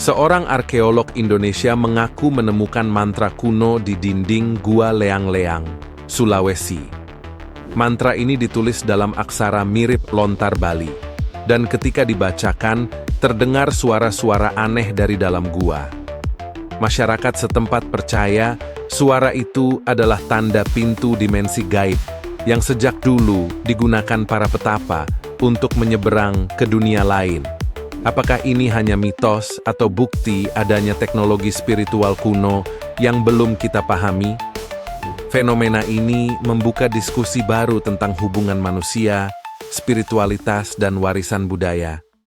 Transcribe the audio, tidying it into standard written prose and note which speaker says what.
Speaker 1: Seorang arkeolog Indonesia mengaku menemukan mantra kuno di dinding Gua Leang-Leang, Sulawesi. Mantra ini ditulis dalam aksara mirip lontar Bali, dan ketika dibacakan, terdengar suara-suara aneh dari dalam gua. Masyarakat setempat percaya suara itu adalah tanda pintu dimensi gaib yang sejak dulu digunakan para petapa untuk menyeberang ke dunia lain. Apakah ini hanya mitos atau bukti adanya teknologi spiritual kuno yang belum kita pahami? Fenomena ini membuka diskusi baru tentang hubungan manusia, spiritualitas, dan warisan budaya.